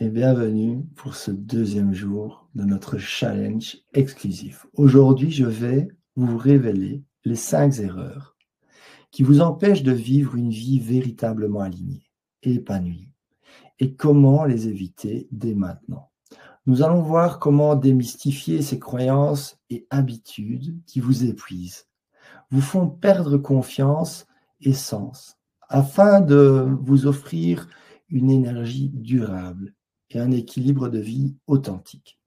et bienvenue pour ce deuxième jour de notre challenge exclusif. Aujourd'hui, je vais vous révéler les 5 erreurs qui vous empêchent de vivre une vie véritablement alignée et épanouie et comment les éviter dès maintenant. Nous allons voir comment démystifier ces croyances et habitudes qui vous épuisent, vous font perdre confiance et sens, afin de vous offrir une énergie durable et un équilibre de vie authentique.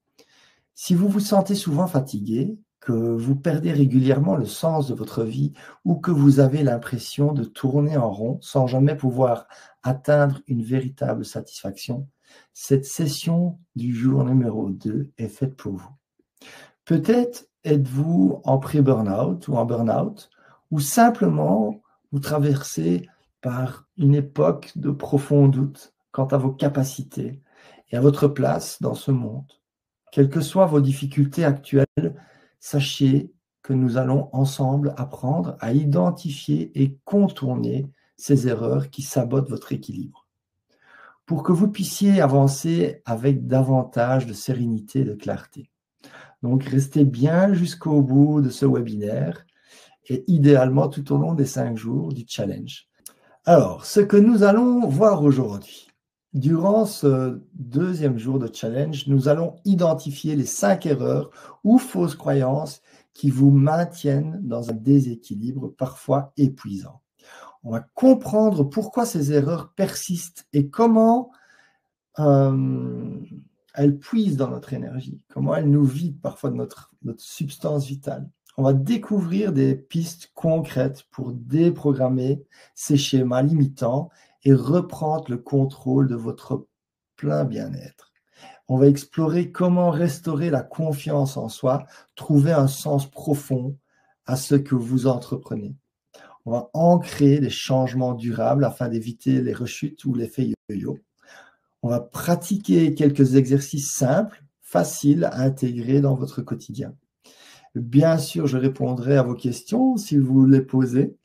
Si vous vous sentez souvent fatigué, que vous perdez régulièrement le sens de votre vie ou que vous avez l'impression de tourner en rond sans jamais pouvoir atteindre une véritable satisfaction, cette session du jour numéro 2 est faite pour vous. Peut-être êtes-vous en pré-burnout ou en burnout, ou simplement vous traversez par une époque de profond doute quant à vos capacités et à votre place dans ce monde. Quelles que soient vos difficultés actuelles, sachez que nous allons ensemble apprendre à identifier et contourner ces erreurs qui sabotent votre équilibre, pour que vous puissiez avancer avec davantage de sérénité et de clarté. Donc, restez bien jusqu'au bout de ce webinaire et idéalement tout au long des 5 jours du challenge. Alors, ce que nous allons voir aujourd'hui, durant ce deuxième jour de challenge, nous allons identifier les 5 erreurs ou fausses croyances qui vous maintiennent dans un déséquilibre parfois épuisant. On va comprendre pourquoi ces erreurs persistent et comment elles puisent dans notre énergie, comment elles nous vident parfois de notre substance vitale. On va découvrir des pistes concrètes pour déprogrammer ces schémas limitants et reprendre le contrôle de votre plein bien-être. On va explorer comment restaurer la confiance en soi, trouver un sens profond à ce que vous entreprenez. On va ancrer des changements durables afin d'éviter les rechutes ou l'effet yo-yo. On va pratiquer quelques exercices simples, faciles à intégrer dans votre quotidien. Bien sûr, je répondrai à vos questions si vous les posez.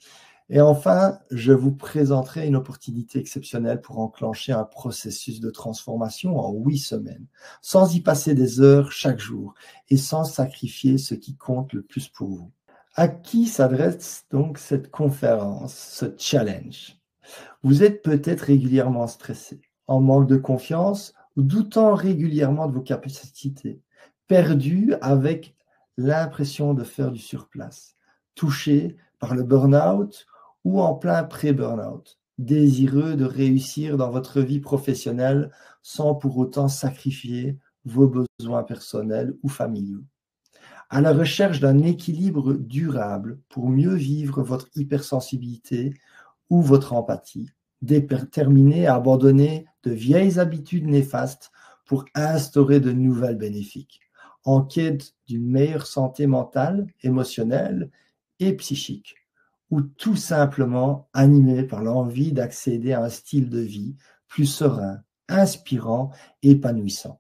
Et enfin, je vous présenterai une opportunité exceptionnelle pour enclencher un processus de transformation en 8 semaines, sans y passer des heures chaque jour et sans sacrifier ce qui compte le plus pour vous. À qui s'adresse donc cette conférence, ce challenge? Vous êtes peut-être régulièrement stressé, en manque de confiance ou doutant régulièrement de vos capacités, perdu avec l'impression de faire du surplace, touché par le burn-out ou en plein pré-burn-out, désireux de réussir dans votre vie professionnelle sans pour autant sacrifier vos besoins personnels ou familiaux, à la recherche d'un équilibre durable pour mieux vivre votre hypersensibilité ou votre empathie, déterminé à abandonner de vieilles habitudes néfastes pour instaurer de nouvelles bénéfiques, en quête d'une meilleure santé mentale, émotionnelle et psychique, ou tout simplement animé par l'envie d'accéder à un style de vie plus serein, inspirant et épanouissant.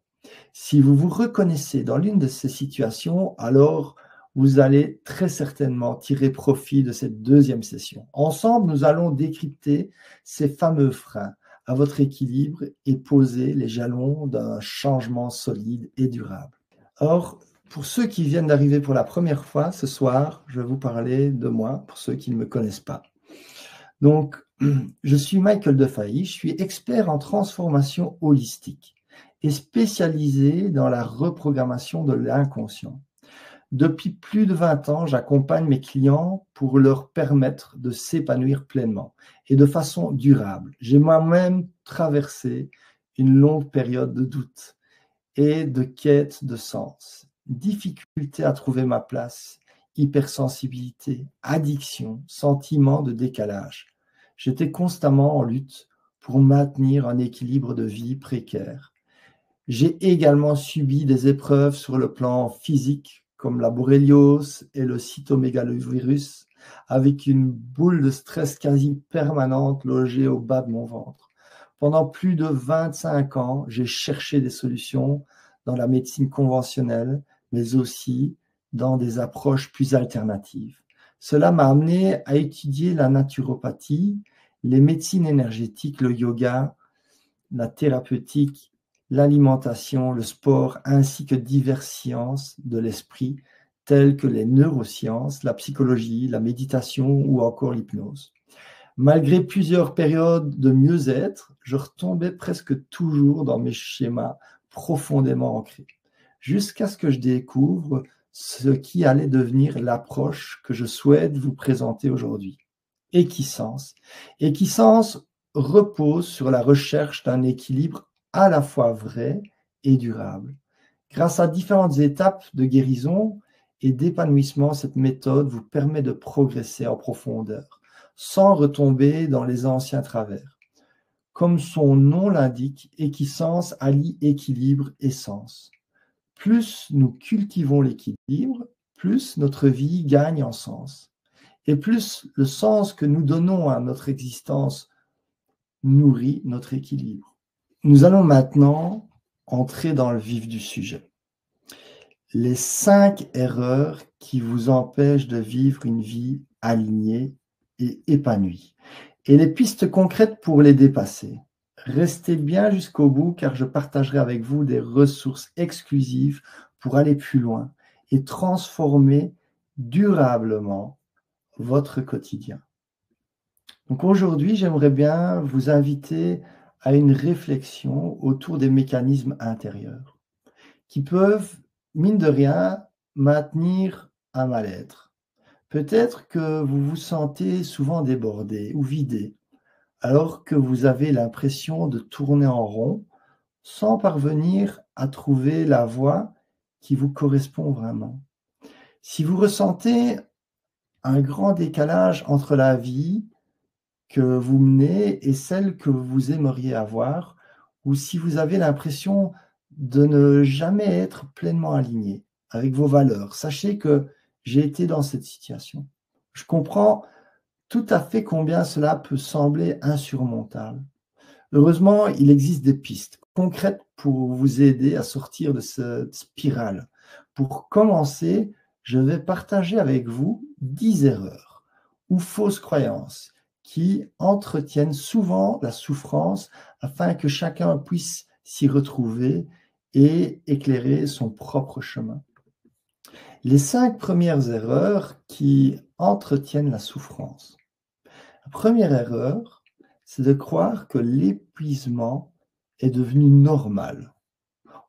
Si vous vous reconnaissez dans l'une de ces situations, alors vous allez très certainement tirer profit de cette deuxième session. Ensemble, nous allons décrypter ces fameux freins à votre équilibre et poser les jalons d'un changement solide et durable. Or, pour ceux qui viennent d'arriver pour la première fois ce soir, je vais vous parler de moi, pour ceux qui ne me connaissent pas. Donc, je suis Michael Defailly, je suis expert en transformation holistique et spécialisé dans la reprogrammation de l'inconscient. Depuis plus de 20 ans, j'accompagne mes clients pour leur permettre de s'épanouir pleinement et de façon durable. J'ai moi-même traversé une longue période de doute et de quête de sens, difficulté à trouver ma place, hypersensibilité, addiction, sentiment de décalage. J'étais constamment en lutte pour maintenir un équilibre de vie précaire. J'ai également subi des épreuves sur le plan physique, comme la borréliose et le cytomégalovirus, avec une boule de stress quasi permanente logée au bas de mon ventre. Pendant plus de 25 ans, j'ai cherché des solutions dans la médecine conventionnelle, mais aussi dans des approches plus alternatives. Cela m'a amené à étudier la naturopathie, les médecines énergétiques, le yoga, la thérapeutique l'alimentation, le sport, ainsi que diverses sciences de l'esprit, telles que les neurosciences, la psychologie, la méditation ou encore l'hypnose. Malgré plusieurs périodes de mieux-être, je retombais presque toujours dans mes schémas profondément ancrés, jusqu'à ce que je découvre ce qui allait devenir l'approche que je souhaite vous présenter aujourd'hui. Équisence. Équisence repose sur la recherche d'un équilibre à la fois vrai et durable. Grâce à différentes étapes de guérison et d'épanouissement, cette méthode vous permet de progresser en profondeur, sans retomber dans les anciens travers. Comme son nom l'indique, Équisence allie équilibre et sens. Plus nous cultivons l'équilibre, plus notre vie gagne en sens. Et plus le sens que nous donnons à notre existence nourrit notre équilibre. Nous allons maintenant entrer dans le vif du sujet. Les 5 erreurs qui vous empêchent de vivre une vie alignée et épanouie. Et les pistes concrètes pour les dépasser. Restez bien jusqu'au bout car je partagerai avec vous des ressources exclusives pour aller plus loin et transformer durablement votre quotidien. Donc aujourd'hui, j'aimerais bien vous inviter à une réflexion autour des mécanismes intérieurs qui peuvent, mine de rien, maintenir un mal-être. Peut-être que vous vous sentez souvent débordé ou vidé, alors que vous avez l'impression de tourner en rond sans parvenir à trouver la voie qui vous correspond vraiment. Si vous ressentez un grand décalage entre la vie que vous menez et celle que vous aimeriez avoir, ou si vous avez l'impression de ne jamais être pleinement aligné avec vos valeurs, sachez que j'ai été dans cette situation. Je comprends tout à fait combien cela peut sembler insurmontable. Heureusement, il existe des pistes concrètes pour vous aider à sortir de cette spirale. Pour commencer, je vais partager avec vous 10 erreurs ou fausses croyances qui entretiennent souvent la souffrance afin que chacun puisse s'y retrouver et éclairer son propre chemin. Les 5 premières erreurs qui entretiennent la souffrance. La première erreur, c'est de croire que l'épuisement est devenu normal.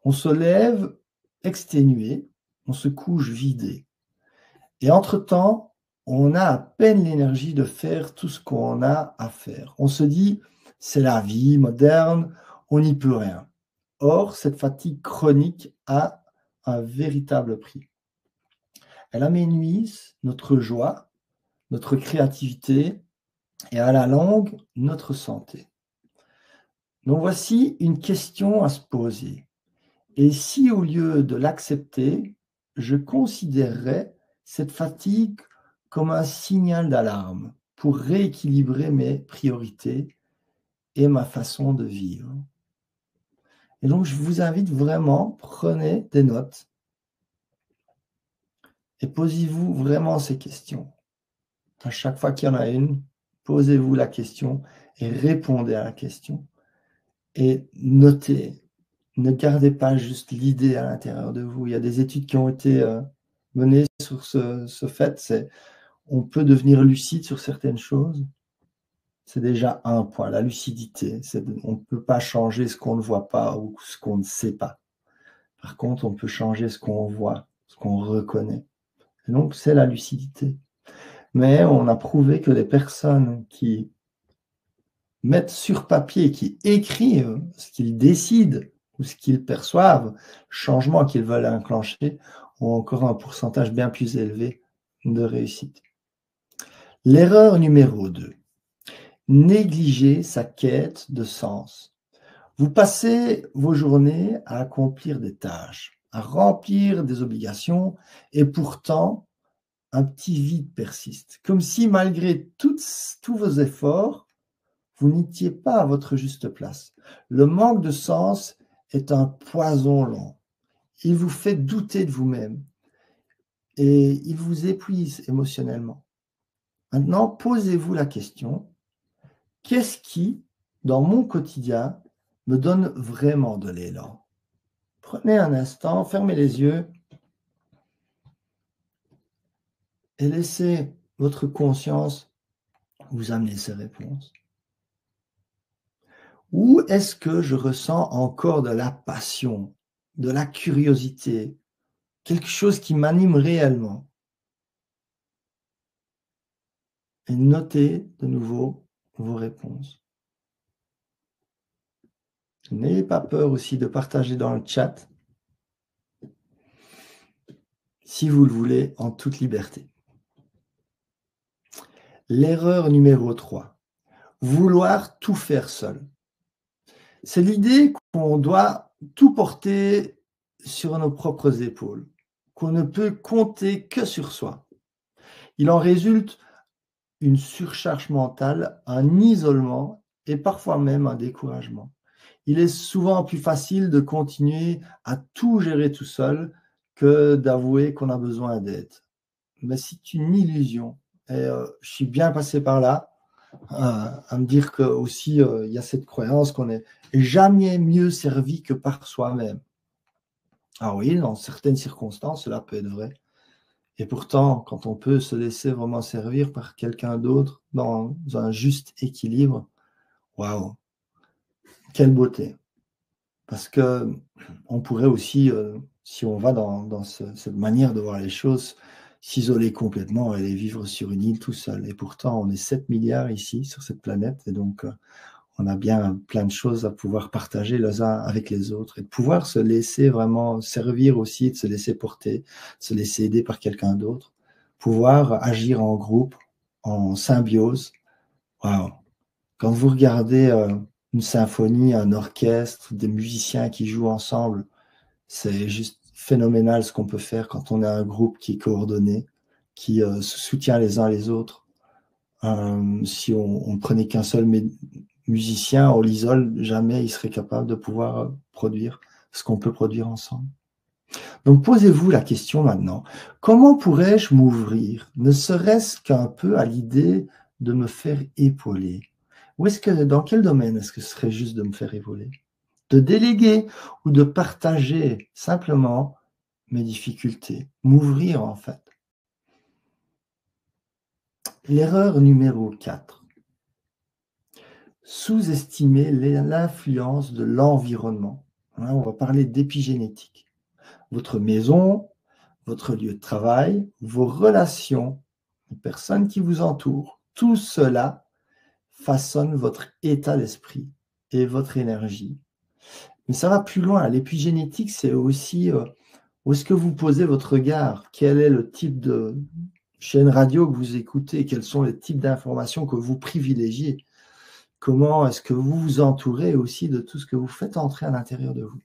On se lève exténué, on se couche vidé. Et entre-temps, on a à peine l'énergie de faire tout ce qu'on a à faire. On se dit, c'est la vie moderne, on n'y peut rien. Or, cette fatigue chronique a un véritable prix. Elle aménuise notre joie, notre créativité et à la longue, notre santé. Donc voici une question à se poser. Et si au lieu de l'accepter, je considérerais cette fatigue comme un signal d'alarme pour rééquilibrer mes priorités et ma façon de vivre. Et donc je vous invite vraiment, prenez des notes et posez-vous vraiment ces questions. À chaque fois qu'il y en a une, posez-vous la question et répondez à la question. Et notez, ne gardez pas juste l'idée à l'intérieur de vous. Il y a des études qui ont été menées sur ce fait. On peut devenir lucide sur certaines choses. C'est déjà un point, la lucidité. On ne peut pas changer ce qu'on ne voit pas ou ce qu'on ne sait pas. Par contre, on peut changer ce qu'on voit, ce qu'on reconnaît. Et donc, c'est la lucidité. Mais on a prouvé que les personnes qui mettent sur papier, qui écrivent ce qu'ils décident ou ce qu'ils perçoivent, le changement qu'ils veulent enclencher, ont encore un pourcentage bien plus élevé de réussite. L'erreur numéro 2, négliger sa quête de sens. Vous passez vos journées à accomplir des tâches, à remplir des obligations, et pourtant, un petit vide persiste. Comme si, malgré tous vos efforts, vous n'étiez pas à votre juste place. Le manque de sens est un poison lent. Il vous fait douter de vous-même et il vous épuise émotionnellement. Maintenant, posez-vous la question, qu'est-ce qui, dans mon quotidien, me donne vraiment de l'élan. Prenez un instant, fermez les yeux et laissez votre conscience vous amener ces réponses. Où est-ce que je ressens encore de la passion, de la curiosité, quelque chose qui m'anime réellement? Et notez de nouveau vos réponses. N'ayez pas peur aussi de partager dans le chat, si vous le voulez, en toute liberté. L'erreur numéro 3, vouloir tout faire seul. C'est l'idée qu'on doit tout porter sur nos propres épaules, qu'on ne peut compter que sur soi. Il en résulte une surcharge mentale, un isolement et parfois même un découragement. Il est souvent plus facile de continuer à tout gérer tout seul que d'avouer qu'on a besoin d'aide. Mais c'est une illusion. Et je suis bien passé par là, à me dire que aussi il y a cette croyance qu'on n'est jamais mieux servi que par soi-même. Ah oui, dans certaines circonstances, cela peut être vrai. Et pourtant, quand on peut se laisser vraiment servir par quelqu'un d'autre dans un juste équilibre, waouh, quelle beauté. Parce que on pourrait aussi, si on va dans cette manière de voir les choses, s'isoler complètement et aller vivre sur une île tout seul. Et pourtant, on est 7 milliards ici sur cette planète et donc on a bien plein de choses à pouvoir partager les uns avec les autres et de pouvoir se laisser vraiment servir aussi, de se laisser porter, de se laisser aider par quelqu'un d'autre, pouvoir agir en groupe, en symbiose. Waouh! Quand vous regardez une symphonie, un orchestre, des musiciens qui jouent ensemble, c'est juste phénoménal ce qu'on peut faire quand on a un groupe qui est coordonné, qui se soutient les uns les autres. Si on prenait qu'un seul musicien, on l'isole, jamais il serait capable de pouvoir produire ce qu'on peut produire ensemble. Donc posez-vous la question maintenant, comment pourrais-je m'ouvrir, ne serait-ce qu'un peu à l'idée de me faire épauler? Dans quel domaine est-ce que ce serait juste de me faire épauler? De déléguer ou de partager simplement mes difficultés, m'ouvrir en fait. L'erreur numéro 4. Sous-estimer l'influence de l'environnement. On va parler d'épigénétique. Votre maison, votre lieu de travail, vos relations, les personnes qui vous entourent, tout cela façonne votre état d'esprit et votre énergie. Mais ça va plus loin. L'épigénétique, c'est aussi où est-ce que vous posez votre regard, quel est le type de chaîne radio que vous écoutez, quels sont les types d'informations que vous privilégiez, comment est-ce que vous vous entourez aussi de tout ce que vous faites entrer à l'intérieur de vous.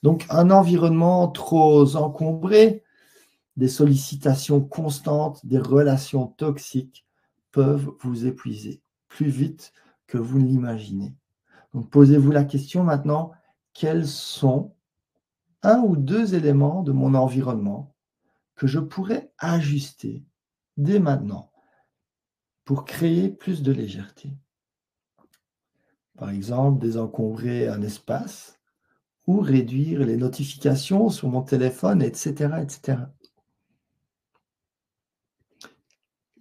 Donc un environnement trop encombré, des sollicitations constantes, des relations toxiques peuvent vous épuiser plus vite que vous ne l'imaginez. Donc posez-vous la question maintenant, quels sont un ou deux éléments de mon environnement que je pourrais ajuster dès maintenant pour créer plus de légèreté? Par exemple, désencombrer un espace ou réduire les notifications sur mon téléphone, etc., etc.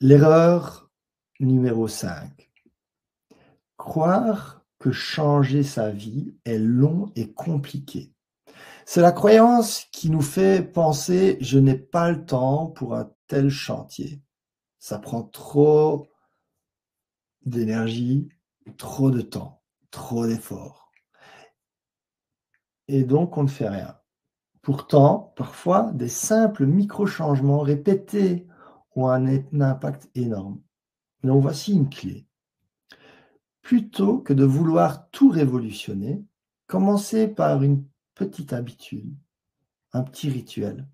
L'erreur numéro 5. Croire que changer sa vie est long et compliqué. C'est la croyance qui nous fait penser « je n'ai pas le temps pour un tel chantier ». Ça prend trop d'énergie, trop de temps, trop d'efforts. Et donc, on ne fait rien. Pourtant, parfois, des simples micro-changements répétés ont un impact énorme. Donc, voici une clé. Plutôt que de vouloir tout révolutionner, commencez par une petite habitude, un petit rituel.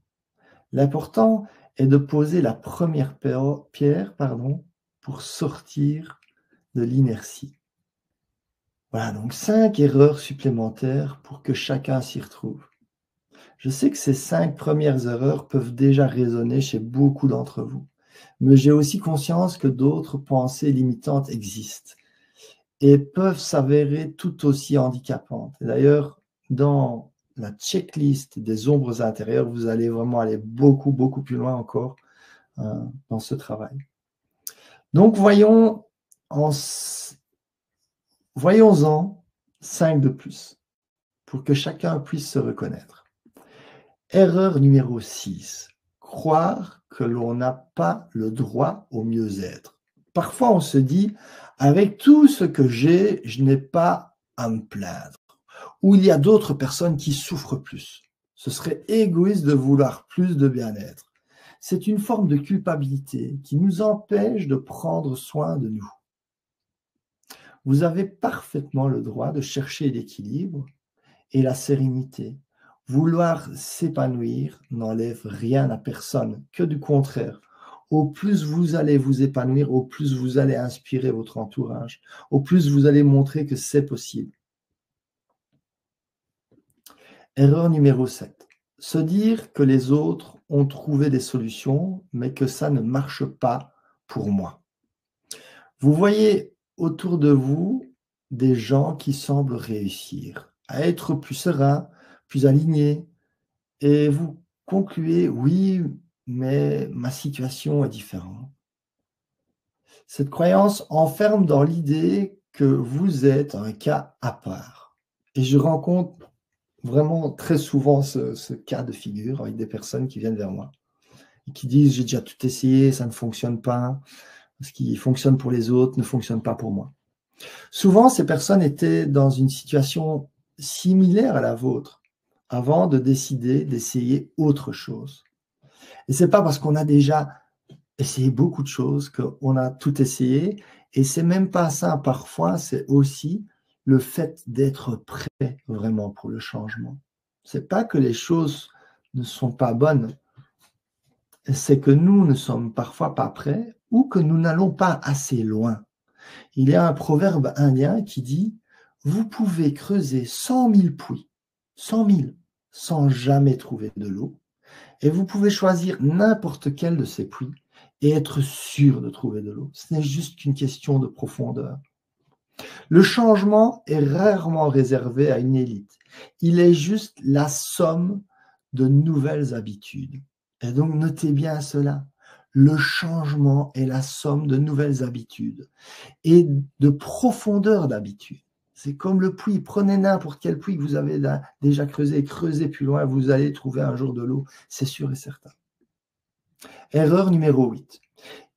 L'important est de poser la première pierre pour sortir de l'inertie. Voilà, donc 5 erreurs supplémentaires pour que chacun s'y retrouve. Je sais que ces 5 premières erreurs peuvent déjà résonner chez beaucoup d'entre vous, mais j'ai aussi conscience que d'autres pensées limitantes existent. et peuvent s'avérer tout aussi handicapantes. Et d'ailleurs, dans la checklist des ombres intérieures, vous allez vraiment aller beaucoup, beaucoup plus loin encore dans ce travail. Donc, voyons-en 5 de plus pour que chacun puisse se reconnaître. Erreur numéro 6, croire que l'on n'a pas le droit au mieux-être. Parfois, on se dit, avec tout ce que j'ai, je n'ai pas à me plaindre. Ou il y a d'autres personnes qui souffrent plus. Ce serait égoïste de vouloir plus de bien-être. C'est une forme de culpabilité qui nous empêche de prendre soin de nous. Vous avez parfaitement le droit de chercher l'équilibre et la sérénité. Vouloir s'épanouir n'enlève rien à personne, que du contraire. Au plus vous allez vous épanouir, au plus vous allez inspirer votre entourage, au plus vous allez montrer que c'est possible. Erreur numéro 7. Se dire que les autres ont trouvé des solutions, mais que ça ne marche pas pour moi. Vous voyez autour de vous des gens qui semblent réussir à être plus sereins, plus alignés, et vous concluez, oui, mais ma situation est différente. Cette croyance enferme dans l'idée que vous êtes un cas à part. Et je rencontre vraiment très souvent ce cas de figure avec des personnes qui viennent vers moi et qui disent, j'ai déjà tout essayé, ça ne fonctionne pas, ce qui fonctionne pour les autres ne fonctionne pas pour moi. Souvent, ces personnes étaient dans une situation similaire à la vôtre avant de décider d'essayer autre chose. Et c'est pas parce qu'on a déjà essayé beaucoup de choses qu'on a tout essayé. Et c'est même pas ça. Parfois, c'est aussi le fait d'être prêt vraiment pour le changement. C'est pas que les choses ne sont pas bonnes. C'est que nous ne sommes parfois pas prêts ou que nous n'allons pas assez loin. Il y a un proverbe indien qui dit « Vous pouvez creuser 100 000 puits, 100 000, sans jamais trouver de l'eau. Et vous pouvez choisir n'importe quel de ces puits et être sûr de trouver de l'eau. Ce n'est juste qu'une question de profondeur. » Le changement est rarement réservé à une élite. Il est juste la somme de nouvelles habitudes. Et donc, notez bien cela. Le changement est la somme de nouvelles habitudes et de profondeur d'habitude. C'est comme le puits. Prenez n'importe quel puits que vous avez déjà creusé, creusez plus loin, vous allez trouver un jour de l'eau, c'est sûr et certain. Erreur numéro 8.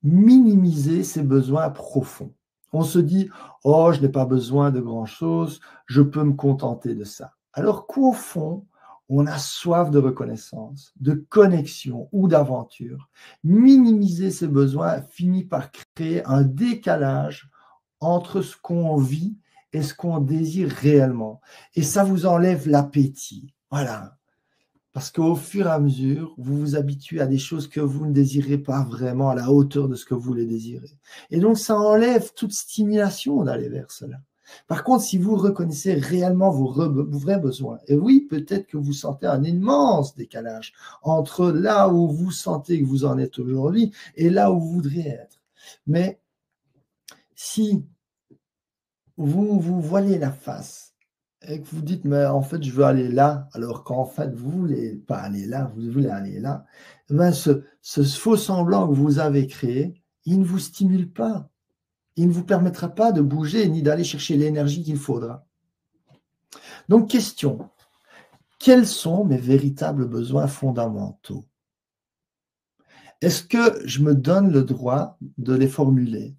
Minimiser ses besoins profonds. On se dit, oh, je n'ai pas besoin de grand-chose, je peux me contenter de ça. Alors qu'au fond, on a soif de reconnaissance, de connexion ou d'aventure. Minimiser ses besoins finit par créer un décalage entre ce qu'on vit et ce qu'on désire réellement. Et ça vous enlève l'appétit. Voilà. Parce qu'au fur et à mesure, vous vous habituez à des choses que vous ne désirez pas vraiment à la hauteur de ce que vous les désirez. Et donc, ça enlève toute stimulation d'aller vers cela. Par contre, si vous reconnaissez réellement vos vrais besoins, et oui, peut-être que vous sentez un immense décalage entre là où vous sentez que vous en êtes aujourd'hui et là où vous voudriez être. Mais si vous vous voilez la face, et que vous dites, mais en fait, je veux aller là, alors qu'en fait, vous ne voulez pas aller là, vous voulez aller là, ben ce faux semblant que vous avez créé, il ne vous stimule pas. Il ne vous permettra pas de bouger ni d'aller chercher l'énergie qu'il faudra. Donc, question, quels sont mes véritables besoins fondamentaux? Est-ce que je me donne le droit de les formuler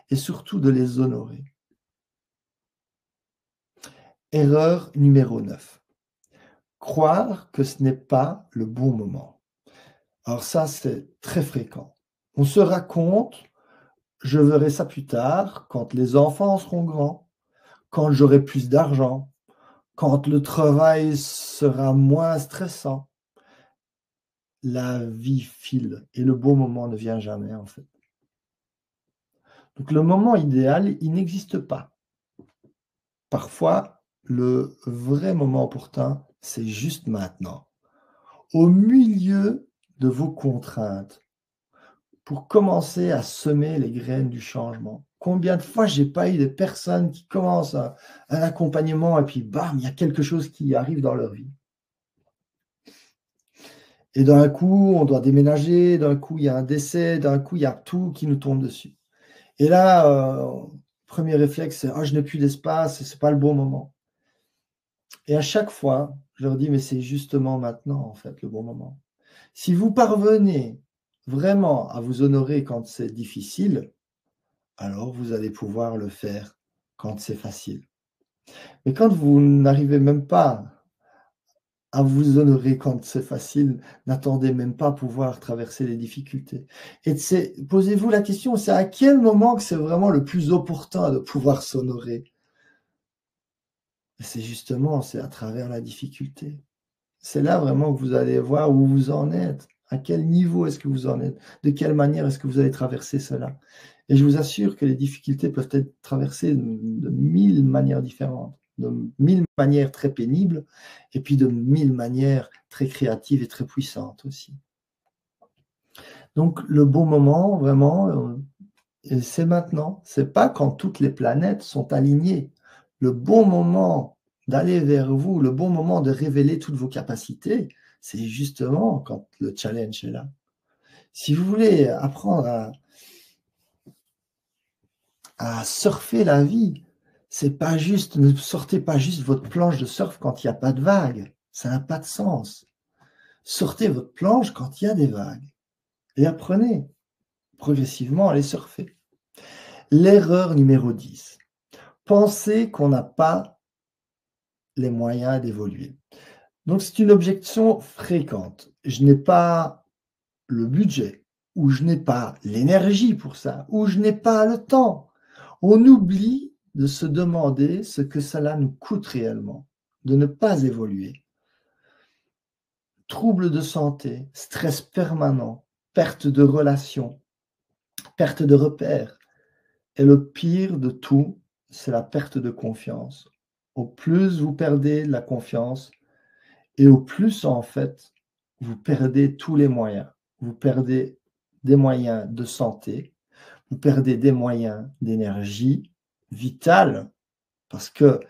et surtout de les honorer? Erreur numéro 9. Croire que ce n'est pas le bon moment. Alors ça, c'est très fréquent. On se raconte, je verrai ça plus tard, quand les enfants seront grands, quand j'aurai plus d'argent, quand le travail sera moins stressant. La vie file et le bon moment ne vient jamais en fait. Donc le moment idéal, il n'existe pas. Parfois, le vrai moment opportun, c'est juste maintenant. Au milieu de vos contraintes, pour commencer à semer les graines du changement. Combien de fois j'ai pas eu des personnes qui commencent un accompagnement et puis bam, il y a quelque chose qui arrive dans leur vie. Et d'un coup, on doit déménager, d'un coup, il y a un décès, d'un coup, il y a tout qui nous tombe dessus. Et là, premier réflexe, c'est: «Ah, je n'ai plus d'espace, c'est pas le bon moment». Et à chaque fois, je leur dis: «Mais c'est justement maintenant, en fait, le bon moment». Si vous parvenez vraiment à vous honorer quand c'est difficile, alors vous allez pouvoir le faire quand c'est facile. Mais quand vous n'arrivez même pas à vous honorer quand c'est facile, n'attendez même pas à pouvoir traverser les difficultés. Et posez-vous la question, c'est à quel moment que c'est vraiment le plus opportun de pouvoir s'honorer? C'est justement, c'est à travers la difficulté. C'est là vraiment que vous allez voir où vous en êtes. À quel niveau est-ce que vous en êtes? De quelle manière est-ce que vous allez traverser cela? Et je vous assure que les difficultés peuvent être traversées de 1000 manières différentes, de 1000 manières très pénibles et puis de 1000 manières très créatives et très puissantes aussi. Donc le bon moment vraiment, et c'est maintenant. C'est pas quand toutes les planètes sont alignées. Le bon moment d'aller vers vous, le bon moment de révéler toutes vos capacités, c'est justement quand le challenge est là. Si vous voulez apprendre à surfer la vie, c'est pas juste, ne sortez pas juste votre planche de surf quand il y a pas de vagues. Ça n'a pas de sens. Sortez votre planche quand il y a des vagues et apprenez progressivement à les surfer. L'erreur numéro 10. Penser qu'on n'a pas les moyens d'évoluer. Donc c'est une objection fréquente. Je n'ai pas le budget, ou je n'ai pas l'énergie pour ça, ou je n'ai pas le temps. On oublie de se demander ce que cela nous coûte réellement, de ne pas évoluer. Troubles de santé, stress permanent, perte de relations, perte de repères. Et le pire de tout, c'est la perte de confiance. Au plus vous perdez la confiance, et au plus, en fait, vous perdez tous les moyens. Vous perdez des moyens de santé, vous perdez des moyens d'énergie vitale, parce que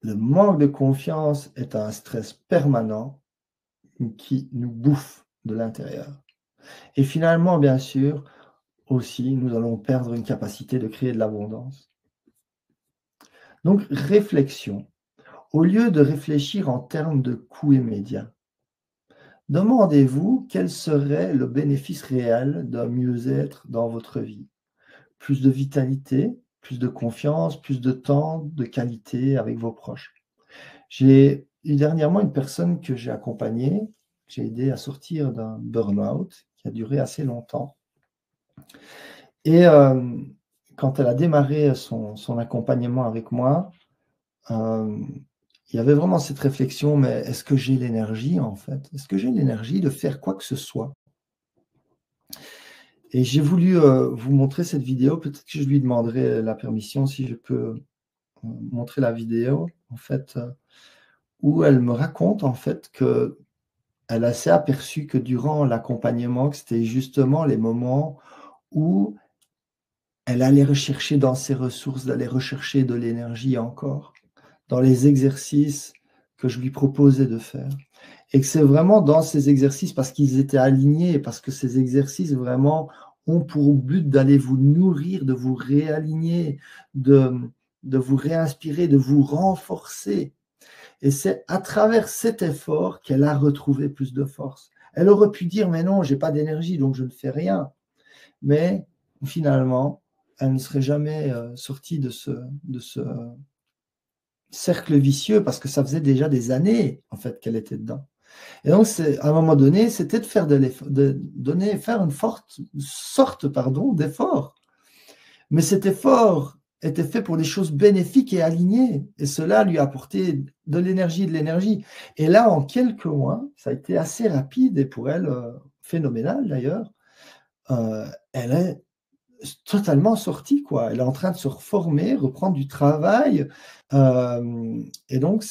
le manque de confiance est un stress permanent qui nous bouffe de l'intérieur. Et finalement, bien sûr, aussi, nous allons perdre une capacité de créer de l'abondance. Donc, réflexion. Au lieu de réfléchir en termes de coûts immédiats, demandez-vous quel serait le bénéfice réel d'un mieux-être dans votre vie. Plus de vitalité, plus de confiance, plus de temps, de qualité avec vos proches. J'ai eu dernièrement une personne que j'ai accompagnée, que j'ai aidé à sortir d'un burn-out qui a duré assez longtemps. Et quand elle a démarré son accompagnement avec moi, il y avait vraiment cette réflexion, mais est-ce que j'ai l'énergie en fait? Est-ce que j'ai l'énergie de faire quoi que ce soit? Et j'ai voulu vous montrer cette vidéo. Peut-être que je lui demanderai la permission si je peux montrer la vidéo, en fait, où elle me raconte en fait qu'elle s'est aperçue que durant l'accompagnement, que c'était justement les moments où elle allait rechercher dans ses ressources, d'aller rechercher de l'énergie encore, dans les exercices que je lui proposais de faire. Et que c'est vraiment dans ces exercices, parce qu'ils étaient alignés, parce que ces exercices vraiment ont pour but d'aller vous nourrir, de vous réaligner, de vous réinspirer, de vous renforcer. Et c'est à travers cet effort qu'elle a retrouvé plus de force. Elle aurait pu dire, mais non, j'ai pas d'énergie, donc je ne fais rien. Mais finalement, elle ne serait jamais sortie de ce cercle vicieux, parce que ça faisait déjà des années, en fait, qu'elle était dedans. Et donc, à un moment donné, c'était de faire faire une sorte d'effort. Mais cet effort était fait pour des choses bénéfiques et alignées. Et cela lui a apporté de l'énergie. Et là, en quelques mois, ça a été assez rapide et pour elle, phénoménal d'ailleurs. Elle est totalement sortie, quoi. Elle est en train de se reformer, reprendre du travail. Et donc,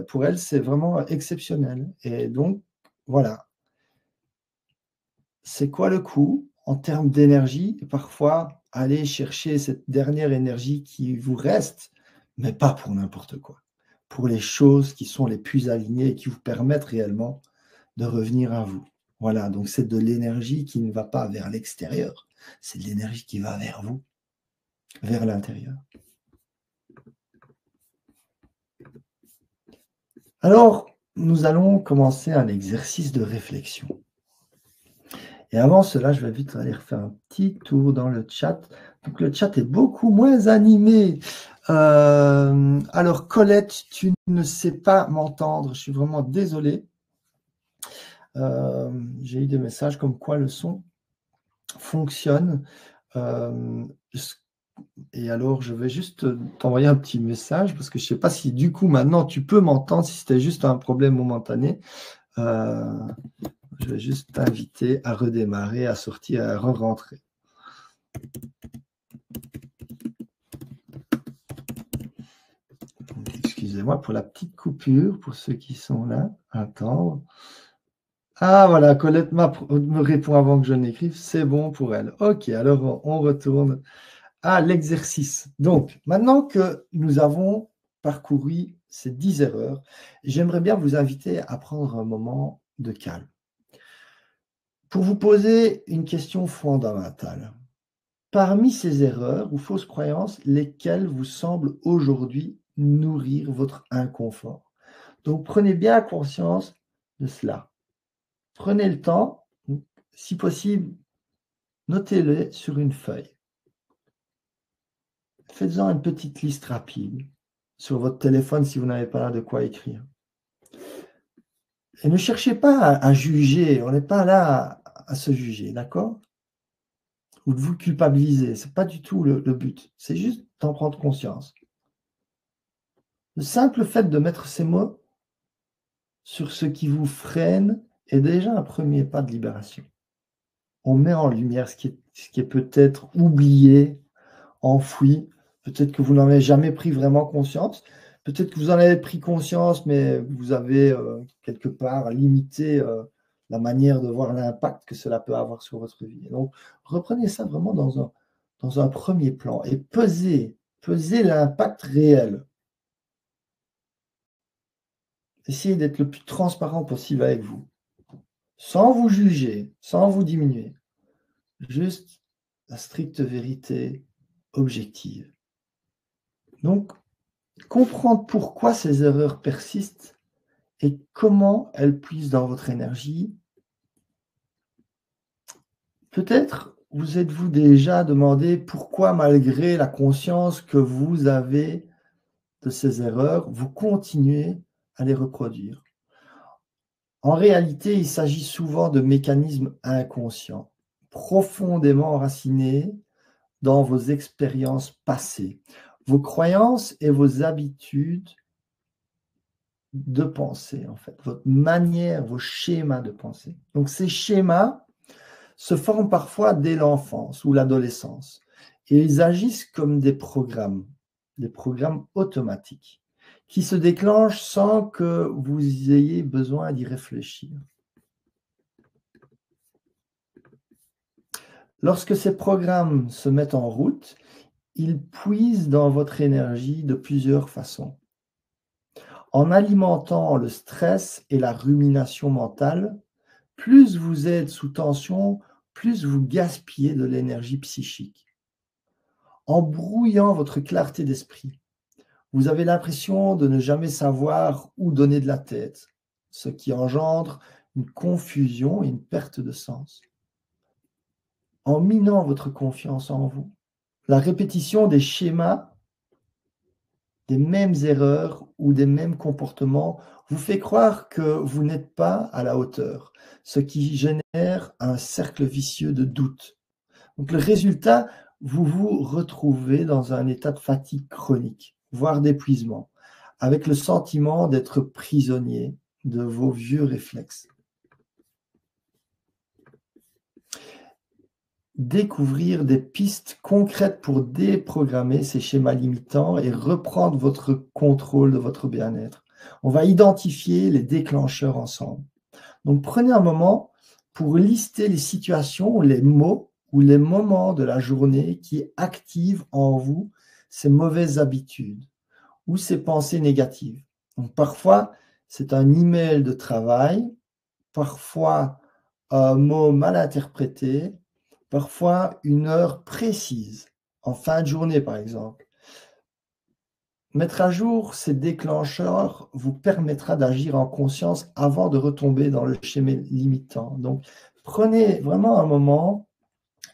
pour elle, c'est vraiment exceptionnel. Et donc, voilà. C'est quoi le coût? en termes d'énergie, et parfois aller chercher cette dernière énergie qui vous reste, mais pas pour n'importe quoi, pour les choses qui sont les plus alignées et qui vous permettent réellement de revenir à vous. Voilà, donc c'est de l'énergie qui ne va pas vers l'extérieur, c'est de l'énergie qui va vers vous, vers l'intérieur. Alors, nous allons commencer un exercice de réflexion. Et avant cela, je vais vite aller refaire un petit tour dans le chat. Donc, le chat est beaucoup moins animé. Alors, Colette, tu ne sais pas m'entendre. Je suis vraiment désolé. J'ai eu des messages comme quoi le son fonctionne. Et alors, je vais juste t'envoyer un petit message parce que je ne sais pas si du coup, maintenant, tu peux m'entendre, si c'était juste un problème momentané. Je vais juste t'inviter à redémarrer, à sortir, à re-rentrer. Excusez-moi pour la petite coupure, pour ceux qui sont là. Attendre. Ah voilà, Colette me répond avant que je n'écrive. C'est bon pour elle. Ok, alors on retourne à l'exercice. Donc, maintenant que nous avons parcouru ces 10 erreurs, j'aimerais bien vous inviter à prendre un moment de calme pour vous poser une question fondamentale. Parmi ces erreurs ou fausses croyances, lesquelles vous semblent aujourd'hui nourrir votre inconfort? Donc, prenez bien conscience de cela. Prenez le temps, si possible, notez-les sur une feuille. Faites-en une petite liste rapide sur votre téléphone si vous n'avez pas là de quoi écrire. Et ne cherchez pas à juger, on n'est pas là à se juger, d'accord? Ou de vous culpabiliser, ce n'est pas du tout le but, c'est juste d'en prendre conscience. Le simple fait de mettre ces mots sur ce qui vous freine est déjà un premier pas de libération. On met en lumière ce qui est peut-être oublié, enfoui. Peut-être que vous n'en avez jamais pris vraiment conscience. Peut-être que vous en avez pris conscience, mais vous avez quelque part limité la manière de voir l'impact que cela peut avoir sur votre vie. Et donc, reprenez ça vraiment dans un premier plan et pesez l'impact réel. Essayez d'être le plus transparent possible avec vous, sans vous juger, sans vous diminuer. Juste la stricte vérité objective. Donc, comprendre pourquoi ces erreurs persistent et comment elles puisent dans votre énergie. Peut-être vous êtes-vous déjà demandé pourquoi, malgré la conscience que vous avez de ces erreurs, vous continuez à les reproduire. En réalité, il s'agit souvent de mécanismes inconscients, profondément enracinés dans vos expériences passées, vos croyances et vos habitudes de pensée, en fait, votre manière, vos schémas de pensée. Donc, ces schémas se forment parfois dès l'enfance ou l'adolescence et ils agissent comme des programmes automatiques qui se déclenchent sans que vous ayez besoin d'y réfléchir. Lorsque ces programmes se mettent en route, ils puisent dans votre énergie de plusieurs façons. En alimentant le stress et la rumination mentale, plus vous êtes sous tension, plus vous gaspillez de l'énergie psychique. En brouillant votre clarté d'esprit, vous avez l'impression de ne jamais savoir où donner de la tête, ce qui engendre une confusion et une perte de sens. En minant votre confiance en vous, la répétition des schémas, des mêmes erreurs ou des mêmes comportements vous fait croire que vous n'êtes pas à la hauteur, ce qui génère un cercle vicieux de doute. Donc le résultat, vous vous retrouvez dans un état de fatigue chronique, voire d'épuisement, avec le sentiment d'être prisonnier de vos vieux réflexes. Découvrir des pistes concrètes pour déprogrammer ces schémas limitants et reprendre votre contrôle de votre bien-être. On va identifier les déclencheurs ensemble. Donc, prenez un moment pour lister les situations, les mots ou les moments de la journée qui activent en vous ces mauvaises habitudes ou ces pensées négatives. Donc, parfois, c'est un email de travail, parfois un mot mal interprété, parfois une heure précise, en fin de journée par exemple. Mettre à jour ces déclencheurs vous permettra d'agir en conscience avant de retomber dans le schéma limitant. Donc, prenez vraiment un moment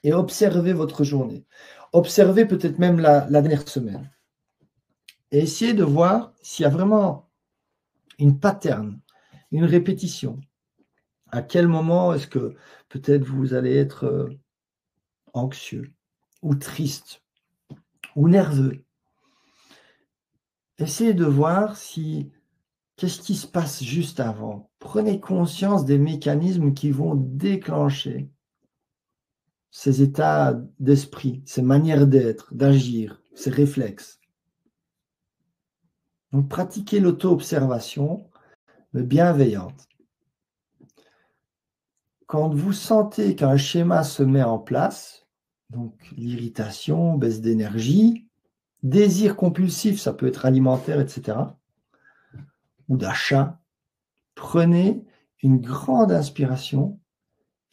et observez votre journée. Observez peut-être même la dernière semaine. Et essayez de voir s'il y a vraiment une pattern, une répétition. À quel moment est-ce que peut-être vous allez être anxieux ou triste ou nerveux? Essayez de voir si qu'est-ce qui se passe juste avant. Prenez conscience des mécanismes qui vont déclencher ces états d'esprit, ces manières d'être, d'agir, ces réflexes. Donc pratiquez l'auto-observation, mais bienveillante. Quand vous sentez qu'un schéma se met en place, donc l'irritation, baisse d'énergie, désir compulsif, ça peut être alimentaire, etc., ou d'achat, prenez une grande inspiration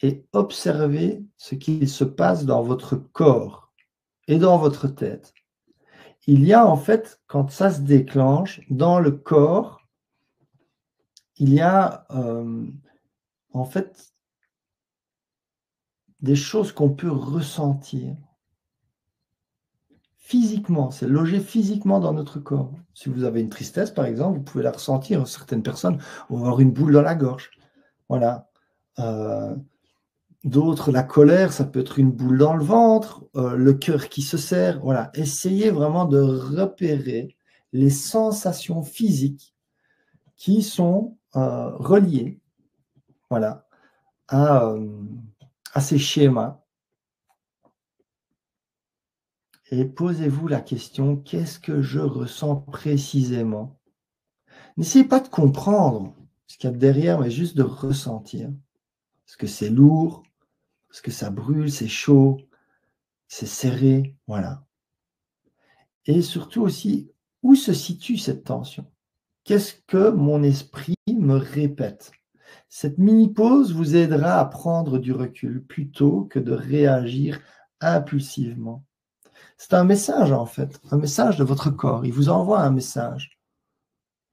et observez ce qui se passe dans votre corps et dans votre tête. Il y a en fait, quand ça se déclenche, dans le corps, il y a en fait des choses qu'on peut ressentir physiquement, c'est logé physiquement dans notre corps. Si vous avez une tristesse, par exemple, vous pouvez la ressentir. Certaines personnes vont avoir une boule dans la gorge. Voilà. D'autres, la colère, ça peut être une boule dans le ventre, le cœur qui se serre. Voilà. Essayez vraiment de repérer les sensations physiques qui sont reliées, voilà, à ces schémas. Et posez-vous la question, qu'est-ce que je ressens précisément? N'essayez pas de comprendre ce qu'il y a derrière, mais juste de ressentir. Est-ce que c'est lourd? Est-ce que ça brûle? C'est chaud? C'est serré? Voilà. Et surtout aussi, où se situe cette tension? Qu'est-ce que mon esprit me répète? Cette mini-pause vous aidera à prendre du recul plutôt que de réagir impulsivement. C'est un message en fait, un message de votre corps. Il vous envoie un message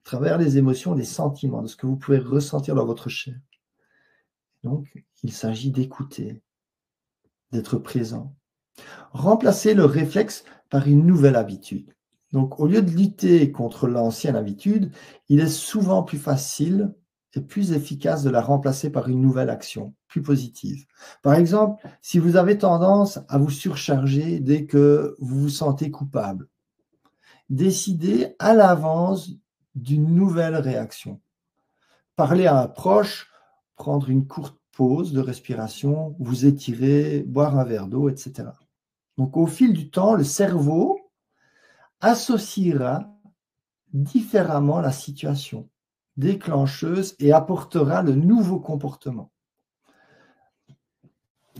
à travers les émotions, les sentiments, de ce que vous pouvez ressentir dans votre chair. Donc, il s'agit d'écouter, d'être présent. Remplacez le réflexe par une nouvelle habitude. Donc, au lieu de lutter contre l'ancienne habitude, il est souvent plus facile et plus efficace de la remplacer par une nouvelle action, plus positive. Par exemple, si vous avez tendance à vous surcharger dès que vous vous sentez coupable, décidez à l'avance d'une nouvelle réaction. Parler à un proche, prendre une courte pause de respiration, vous étirer, boire un verre d'eau, etc. Donc, au fil du temps, le cerveau associera différemment la situation déclencheuse et apportera le nouveau comportement.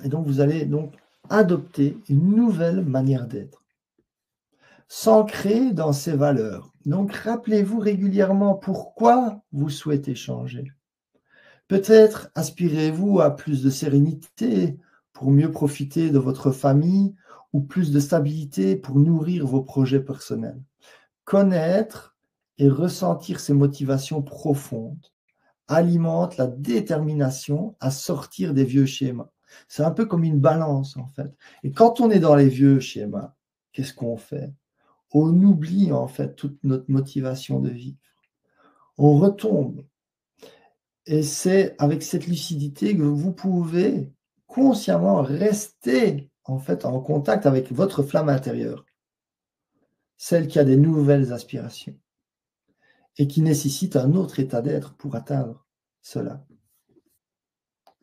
Et donc, vous allez donc adopter une nouvelle manière d'être, s'ancrer dans ces valeurs. Donc, rappelez-vous régulièrement pourquoi vous souhaitez changer. Peut-être aspirez-vous à plus de sérénité pour mieux profiter de votre famille ou plus de stabilité pour nourrir vos projets personnels. Connaître et ressentir ces motivations profondes alimente la détermination à sortir des vieux schémas. C'est un peu comme une balance en fait. Et quand on est dans les vieux schémas, qu'est-ce qu'on fait? On oublie en fait toute notre motivation de vivre. On retombe. Et c'est avec cette lucidité que vous pouvez consciemment rester en fait en contact avec votre flamme intérieure, celle qui a des nouvelles aspirations et qui nécessite un autre état d'être pour atteindre cela.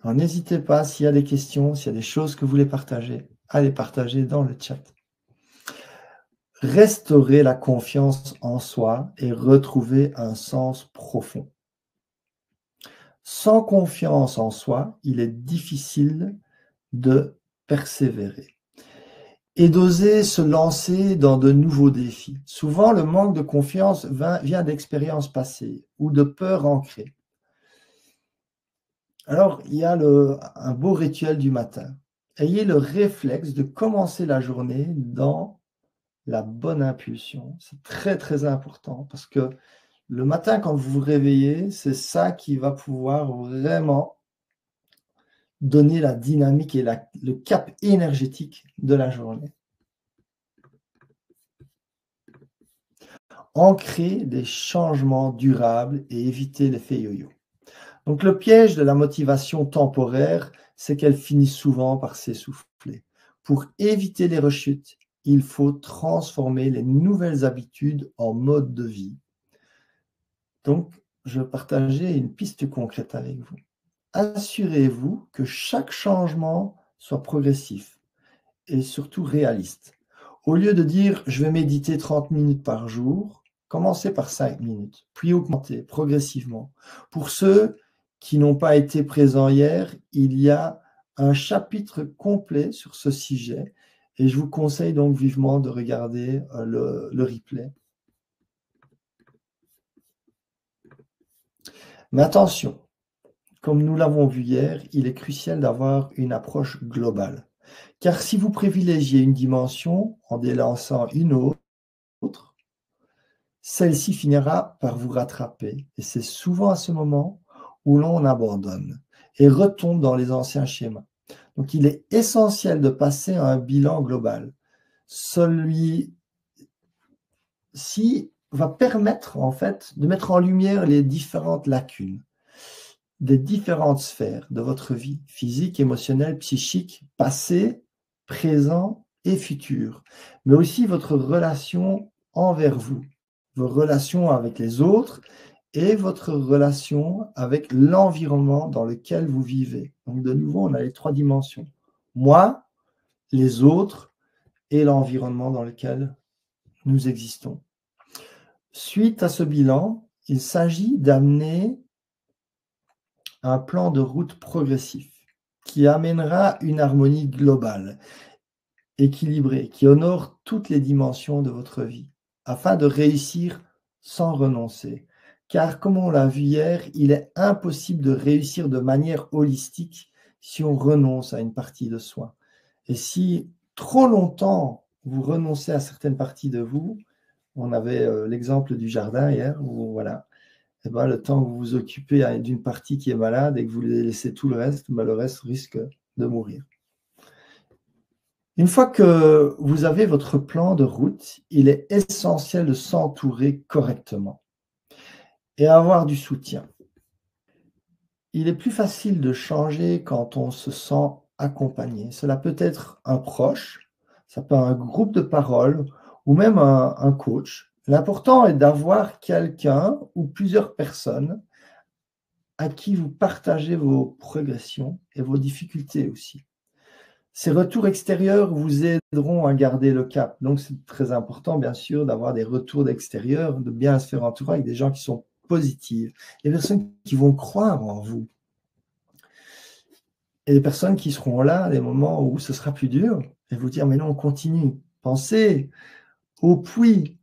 Alors n'hésitez pas, s'il y a des questions, s'il y a des choses que vous voulez partager, à les partager dans le chat. Restaurer la confiance en soi et retrouver un sens profond. Sans confiance en soi, il est difficile de persévérer et d'oser se lancer dans de nouveaux défis. Souvent, le manque de confiance vient d'expériences passées ou de peurs ancrées. Alors, il y a un beau rituel du matin. Ayez le réflexe de commencer la journée dans la bonne impulsion. C'est très, très important parce que le matin, quand vous vous réveillez, c'est ça qui va pouvoir vraiment donner la dynamique et le cap énergétique de la journée. Ancrer des changements durables et éviter l'effet yo-yo. Donc le piège de la motivation temporaire, c'est qu'elle finit souvent par s'essouffler. Pour éviter les rechutes, il faut transformer les nouvelles habitudes en mode de vie. Donc, je vais partager une piste concrète avec vous. Assurez-vous que chaque changement soit progressif et surtout réaliste. Au lieu de dire « je vais méditer 30 minutes par jour », commencez par 5 minutes, puis augmentez progressivement. Pour ceux qui n'ont pas été présents hier, il y a un chapitre complet sur ce sujet et je vous conseille donc vivement de regarder le replay. Mais attention, comme nous l'avons vu hier, il est crucial d'avoir une approche globale. Car si vous privilégiez une dimension en délaissant une autre, celle-ci finira par vous rattraper. Et c'est souvent à ce moment où l'on abandonne et retombe dans les anciens schémas. Donc il est essentiel de passer à un bilan global. Celui-ci va permettre en fait de mettre en lumière les différentes lacunes des différentes sphères de votre vie, physique, émotionnelle, psychique, passé, présent et futur, mais aussi votre relation envers vous, vos relations avec les autres et votre relation avec l'environnement dans lequel vous vivez. Donc de nouveau, on a les 3 dimensions. Moi, les autres et l'environnement dans lequel nous existons. Suite à ce bilan, il s'agit d'amener un plan de route progressif qui amènera une harmonie globale, équilibrée, qui honore toutes les dimensions de votre vie, afin de réussir sans renoncer. Car comme on l'a vu hier, il est impossible de réussir de manière holistique si on renonce à une partie de soi. Et si trop longtemps vous renoncez à certaines parties de vous, on avait l'exemple du jardin hier, où voilà, eh ben, le temps que vous vous occupez d'une partie qui est malade et que vous laissez tout le reste, ben, le reste risque de mourir. Une fois que vous avez votre plan de route, il est essentiel de s'entourer correctement et avoir du soutien. Il est plus facile de changer quand on se sent accompagné. Cela peut être un proche, ça peut être un groupe de parole ou même un coach. L'important est d'avoir quelqu'un ou plusieurs personnes à qui vous partagez vos progressions et vos difficultés aussi. Ces retours extérieurs vous aideront à garder le cap. Donc, c'est très important, bien sûr, d'avoir des retours d'extérieur, de bien se faire entourer avec des gens qui sont positifs, des personnes qui vont croire en vous. Et des personnes qui seront là à des moments où ce sera plus dur et vous dire, mais non, on continue. Pensez au puits.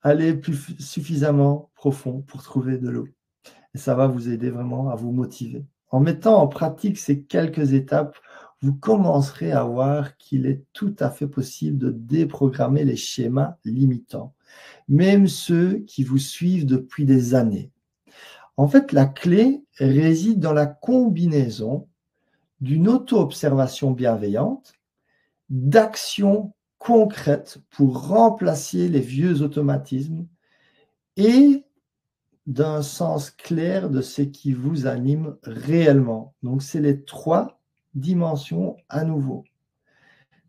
Allez plus suffisamment profond pour trouver de l'eau. Et ça va vous aider vraiment à vous motiver. En mettant en pratique ces quelques étapes, vous commencerez à voir qu'il est tout à fait possible de déprogrammer les schémas limitants, même ceux qui vous suivent depuis des années. En fait, la clé réside dans la combinaison d'une auto-observation bienveillante, d'actions concrètes pour remplacer les vieux automatismes et d'un sens clair de ce qui vous anime réellement. Donc, c'est les 3 dimensions à nouveau.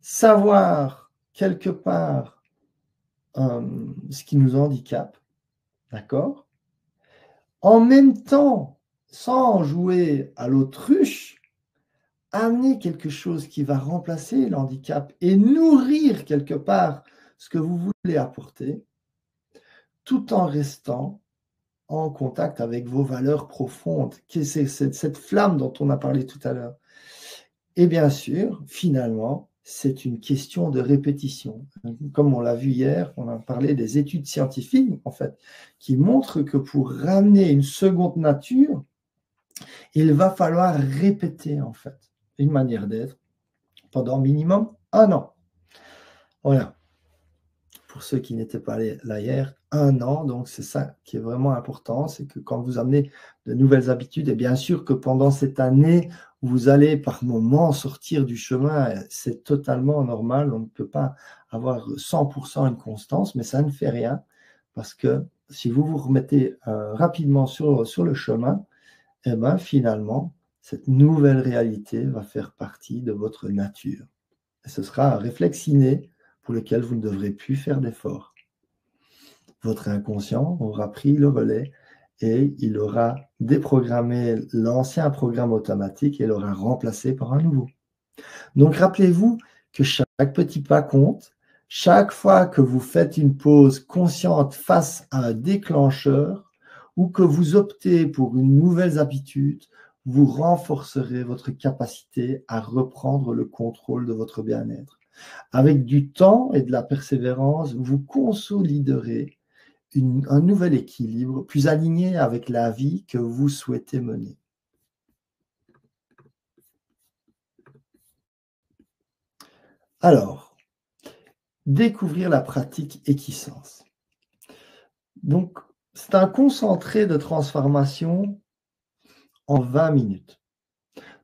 Savoir quelque part ce qui nous handicape, d'accord? En même temps, sans jouer à l'autruche, amener quelque chose qui va remplacer l'handicap et nourrir quelque part ce que vous voulez apporter, tout en restant en contact avec vos valeurs profondes, qui c'est cette flamme dont on a parlé tout à l'heure. Et bien sûr, finalement, c'est une question de répétition. Comme on l'a vu hier, on a parlé des études scientifiques, en fait, qui montrent que pour ramener une seconde nature, il va falloir répéter, en fait, une manière d'être pendant minimum 1 an. Voilà. Pour ceux qui n'étaient pas là hier, 1 an, donc c'est ça qui est vraiment important, c'est que quand vous amenez de nouvelles habitudes, et bien sûr que pendant cette année, vous allez par moments sortir du chemin, c'est totalement normal, on ne peut pas avoir 100% une constance, mais ça ne fait rien, parce que si vous vous remettez rapidement sur le chemin, eh ben, finalement, cette nouvelle réalité va faire partie de votre nature. Et ce sera un réflexe inné pour lequel vous ne devrez plus faire d'efforts. Votre inconscient aura pris le relais et il aura déprogrammé l'ancien programme automatique et l'aura remplacé par un nouveau. Donc rappelez-vous que chaque petit pas compte. Chaque fois que vous faites une pause consciente face à un déclencheur ou que vous optez pour une nouvelle habitude, vous renforcerez votre capacité à reprendre le contrôle de votre bien-être. Avec du temps et de la persévérance, vous consoliderez un nouvel équilibre plus aligné avec la vie que vous souhaitez mener. Alors, découvrir la pratique Equisense. Donc, c'est un concentré de transformation en 20 minutes.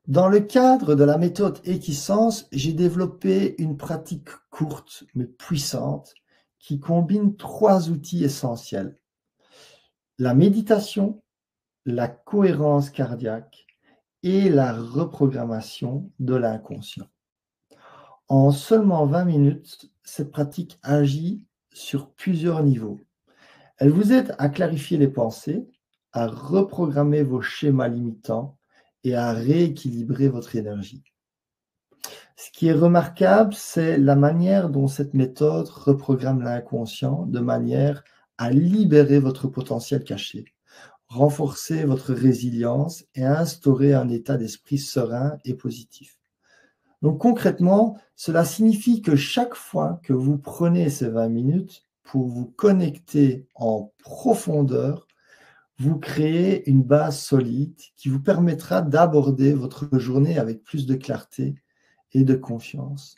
Dans le cadre de la méthode Equisense, j'ai développé une pratique courte mais puissante qui combine 3 outils essentiels. La méditation, la cohérence cardiaque et la reprogrammation de l'inconscient. En seulement 20 minutes, cette pratique agit sur plusieurs niveaux. Elle vous aide à clarifier les pensées, à reprogrammer vos schémas limitants et à rééquilibrer votre énergie. Ce qui est remarquable, c'est la manière dont cette méthode reprogramme l'inconscient de manière à libérer votre potentiel caché, renforcer votre résilience et instaurer un état d'esprit serein et positif. Donc concrètement, cela signifie que chaque fois que vous prenez ces 20 minutes pour vous connecter en profondeur, vous créez une base solide qui vous permettra d'aborder votre journée avec plus de clarté et de confiance,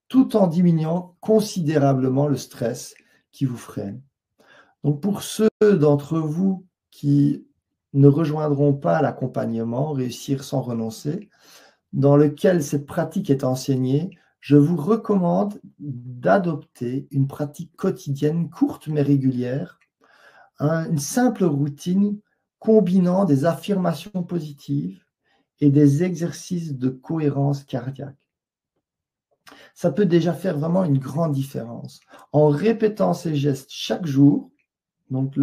tout en diminuant considérablement le stress qui vous freine. Donc pour ceux d'entre vous qui ne rejoindront pas l'accompagnement Réussir sans renoncer, dans lequel cette pratique est enseignée, je vous recommande d'adopter une pratique quotidienne courte mais régulière, une simple routine combinant des affirmations positives et des exercices de cohérence cardiaque. Ça peut déjà faire vraiment une grande différence. En répétant ces gestes chaque jour, donc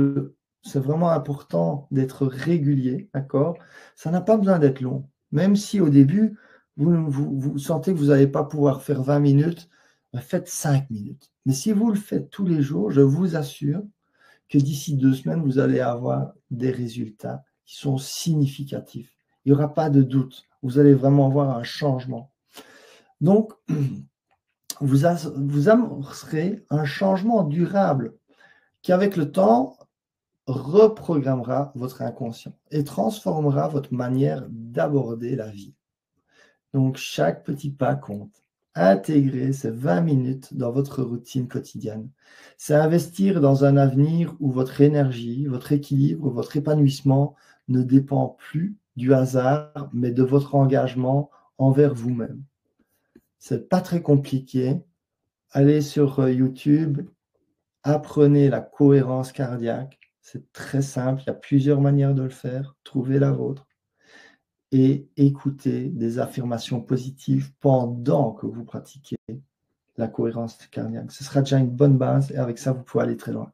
c'est vraiment important d'être régulier, d'accord? Ça n'a pas besoin d'être long. Même si au début, vous sentez que vous n'allez pas pouvoir faire 20 minutes, faites 5 minutes. Mais si vous le faites tous les jours, je vous assure que d'ici 2 semaines, vous allez avoir des résultats qui sont significatifs. Il n'y aura pas de doute. Vous allez vraiment voir un changement. Donc, vous amorcerez un changement durable qui, avec le temps, reprogrammera votre inconscient et transformera votre manière d'aborder la vie. Donc, chaque petit pas compte. Intégrer ces 20 minutes dans votre routine quotidienne. C'est investir dans un avenir où votre énergie, votre équilibre, votre épanouissement ne dépend plus du hasard, mais de votre engagement envers vous-même. C'est pas très compliqué. Allez sur YouTube, apprenez la cohérence cardiaque. C'est très simple, il y a plusieurs manières de le faire. Trouvez la vôtre. Et écoutez des affirmations positives pendant que vous pratiquez la cohérence cardiaque. Ce sera déjà une bonne base et avec ça, vous pouvez aller très loin.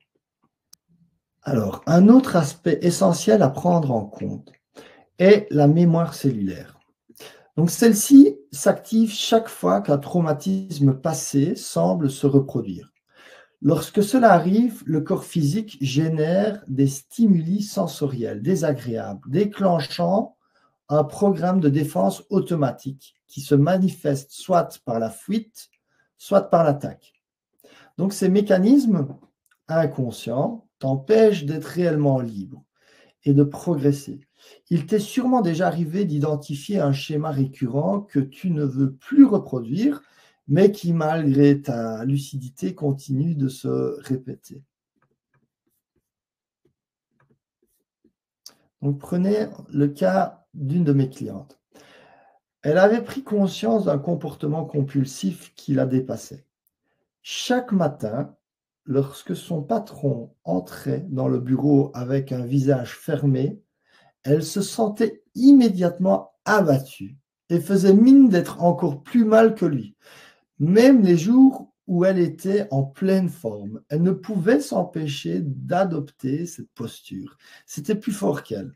Alors, un autre aspect essentiel à prendre en compte est la mémoire cellulaire. Donc, celle-ci s'active chaque fois qu'un traumatisme passé semble se reproduire. Lorsque cela arrive, le corps physique génère des stimuli sensoriels désagréables, déclenchant un programme de défense automatique qui se manifeste soit par la fuite, soit par l'attaque. Donc ces mécanismes inconscients t'empêchent d'être réellement libre et de progresser. Il t'est sûrement déjà arrivé d'identifier un schéma récurrent que tu ne veux plus reproduire, mais qui, malgré ta lucidité, continue de se répéter. Donc, prenez le cas d'une de mes clientes. Elle avait pris conscience d'un comportement compulsif qui la dépassait. Chaque matin, lorsque son patron entrait dans le bureau avec un visage fermé, elle se sentait immédiatement abattue et faisait mine d'être encore plus mal que lui. Même les jours où elle était en pleine forme, elle ne pouvait s'empêcher d'adopter cette posture. C'était plus fort qu'elle.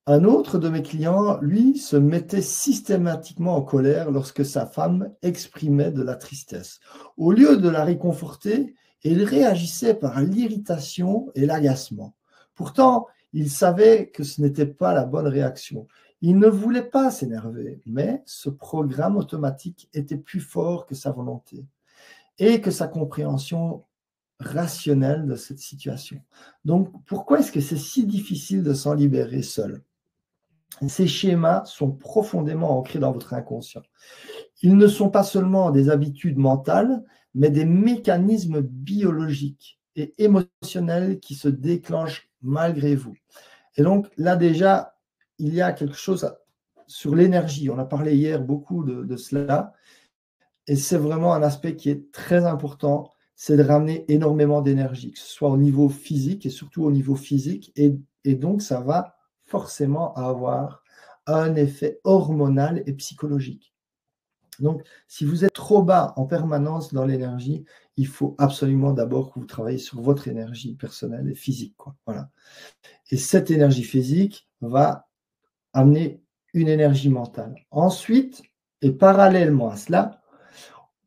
Un autre de mes clients, lui, se mettait systématiquement en colère lorsque sa femme exprimait de la tristesse. Au lieu de la réconforter, il réagissait par l'irritation et l'agacement. Pourtant, il savait que ce n'était pas la bonne réaction. Il ne voulait pas s'énerver, mais ce programme automatique était plus fort que sa volonté et que sa compréhension rationnelle de cette situation. Donc, pourquoi est-ce que c'est si difficile de s'en libérer seul ? Ces schémas sont profondément ancrés dans votre inconscient. Ils ne sont pas seulement des habitudes mentales, mais des mécanismes biologiques et émotionnels qui se déclenchent malgré vous. Et donc là déjà, il y a quelque chose sur l'énergie. On a parlé hier beaucoup de cela. Et c'est vraiment un aspect qui est très important, c'est de ramener énormément d'énergie, que ce soit au niveau physique et surtout au niveau physique. Et donc, ça va forcément avoir un effet hormonal et psychologique. Donc, si vous êtes trop bas en permanence dans l'énergie, il faut absolument d'abord que vous travaillez sur votre énergie personnelle et physique, quoi. Voilà. Et cette énergie physique va amener une énergie mentale. Ensuite, et parallèlement à cela,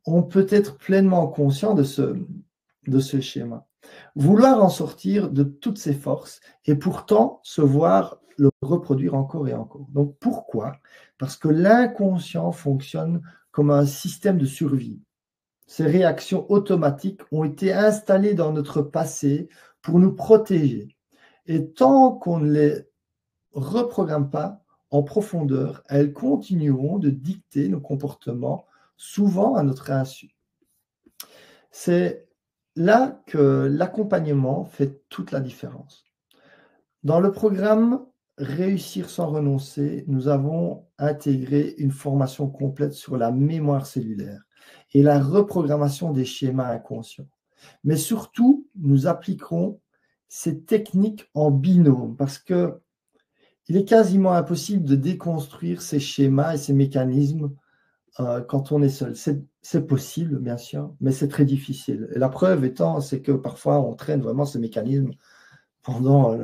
on peut être pleinement conscient de ce schéma. Vouloir en sortir de toutes ses forces et pourtant se voir le reproduire encore et encore. Donc pourquoi ? Parce que l'inconscient fonctionne comme un système de survie. Ces réactions automatiques ont été installées dans notre passé pour nous protéger. Et tant qu'on ne les reprogramme pas en profondeur, elles continueront de dicter nos comportements, souvent à notre insu. C'est là que l'accompagnement fait toute la différence. Dans le programme Réussir sans renoncer, nous avons intégré une formation complète sur la mémoire cellulaire et la reprogrammation des schémas inconscients. Mais surtout, nous appliquerons ces techniques en binôme parce que il est quasiment impossible de déconstruire ces schémas et ces mécanismes quand on est seul. C'est possible, bien sûr, mais c'est très difficile. Et la preuve étant, c'est que parfois, on traîne vraiment ces mécanismes pendant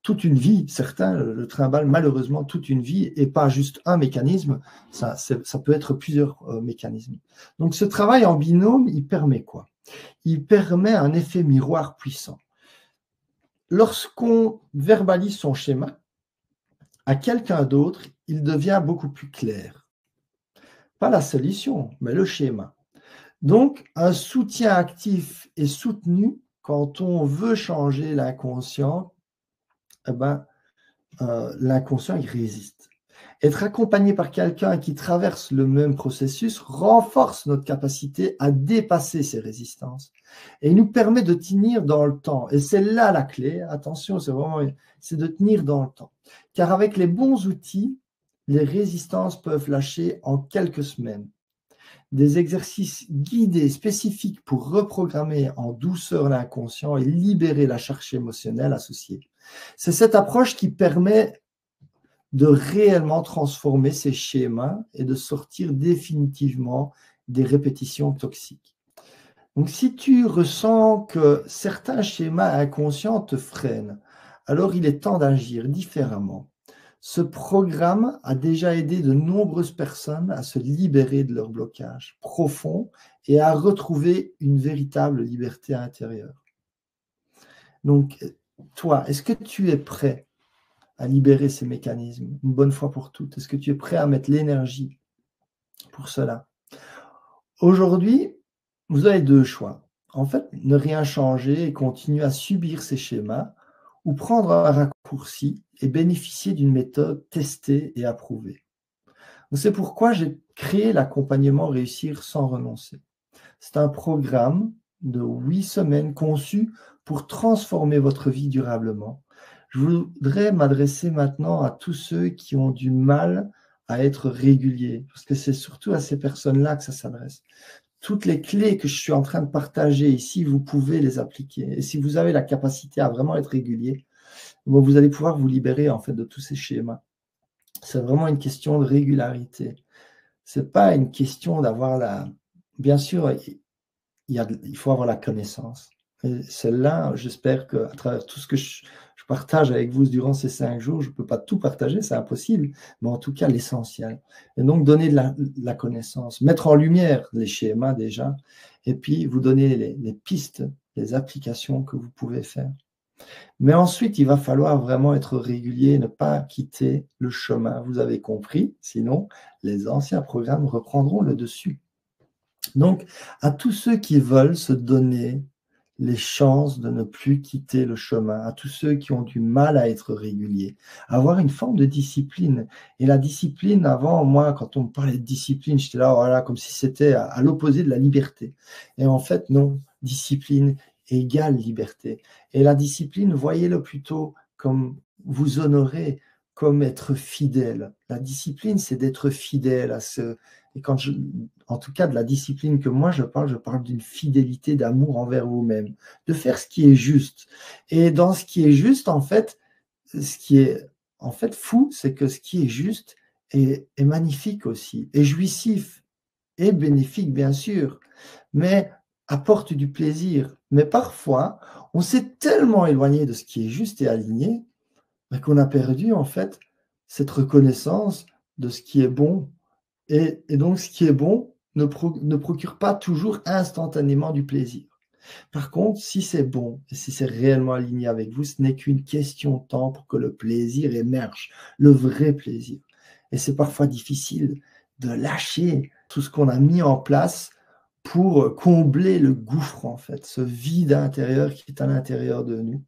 toute une vie. Certains le trimballent malheureusement toute une vie et pas juste un mécanisme. Ça peut être plusieurs mécanismes. Donc, ce travail en binôme, il permet quoi ? Il permet un effet miroir puissant. Lorsqu'on verbalise son schéma à quelqu'un d'autre, il devient beaucoup plus clair. Pas la solution, mais le schéma. Donc, un soutien actif et soutenu, quand on veut changer l'inconscient, l'inconscient, il résiste. Être accompagné par quelqu'un qui traverse le même processus renforce notre capacité à dépasser ces résistances et nous permet de tenir dans le temps. Et c'est là la clé, attention, c'est de tenir dans le temps. Car avec les bons outils, les résistances peuvent lâcher en quelques semaines. Des exercices guidés spécifiques pour reprogrammer en douceur l'inconscient et libérer la charge émotionnelle associée. C'est cette approche qui permet de réellement transformer ces schémas et de sortir définitivement des répétitions toxiques. Donc, si tu ressens que certains schémas inconscients te freinent, alors il est temps d'agir différemment. Ce programme a déjà aidé de nombreuses personnes à se libérer de leur blocage profond et à retrouver une véritable liberté intérieure. Donc, toi, est-ce que tu es prêt à libérer ces mécanismes, une bonne fois pour toutes? Est-ce que tu es prêt à mettre l'énergie pour cela? Aujourd'hui, vous avez 2 choix. En fait, ne rien changer et continuer à subir ces schémas ou prendre un raccourci et bénéficier d'une méthode testée et approuvée. Donc c'est pourquoi j'ai créé l'accompagnement Réussir sans renoncer. C'est un programme de 8 semaines conçu pour transformer votre vie durablement. Je voudrais m'adresser maintenant à tous ceux qui ont du mal à être réguliers, parce que c'est surtout à ces personnes-là que ça s'adresse. Toutes les clés que je suis en train de partager ici, vous pouvez les appliquer. Et si vous avez la capacité à vraiment être régulier, bon, vous allez pouvoir vous libérer en fait de tous ces schémas. C'est vraiment une question de régularité. C'est pas une question d'avoir la. Bien sûr, il faut avoir la connaissance. Et celle-là, j'espère qu'à travers tout ce que je partage avec vous durant ces 5 jours, je ne peux pas tout partager, c'est impossible, mais en tout cas l'essentiel. Et donc donner de la connaissance, mettre en lumière les schémas déjà, et puis vous donner les pistes, les applications que vous pouvez faire. Mais ensuite, il va falloir vraiment être régulier, ne pas quitter le chemin. Vous avez compris, sinon les anciens programmes reprendront le dessus. Donc, à tous ceux qui veulent se donner les chances de ne plus quitter le chemin, à tous ceux qui ont du mal à être réguliers, avoir une forme de discipline. Et la discipline, avant, moi, quand on me parlait de discipline, j'étais là, voilà, comme si c'était à l'opposé de la liberté. Et en fait, non, discipline égale liberté. Et la discipline, voyez-le plutôt comme vous honorer, comme être fidèle. La discipline, c'est d'être fidèle à ce. Et en tout cas, de la discipline que moi je parle d'une fidélité, d'amour envers vous-même, de faire ce qui est juste. Et dans ce qui est juste, en fait, ce qui est en fait fou, c'est que ce qui est juste est magnifique aussi, est jouissif, est bénéfique, bien sûr, mais apporte du plaisir. Mais parfois, on s'est tellement éloigné de ce qui est juste et aligné qu'on a perdu, en fait, cette reconnaissance de ce qui est bon. Et donc, ce qui est bon ne procure pas toujours instantanément du plaisir. Par contre, si c'est bon et si c'est réellement aligné avec vous, ce n'est qu'une question de temps pour que le plaisir émerge, le vrai plaisir. Et c'est parfois difficile de lâcher tout ce qu'on a mis en place pour combler le gouffre, en fait, ce vide intérieur qui est à l'intérieur de nous.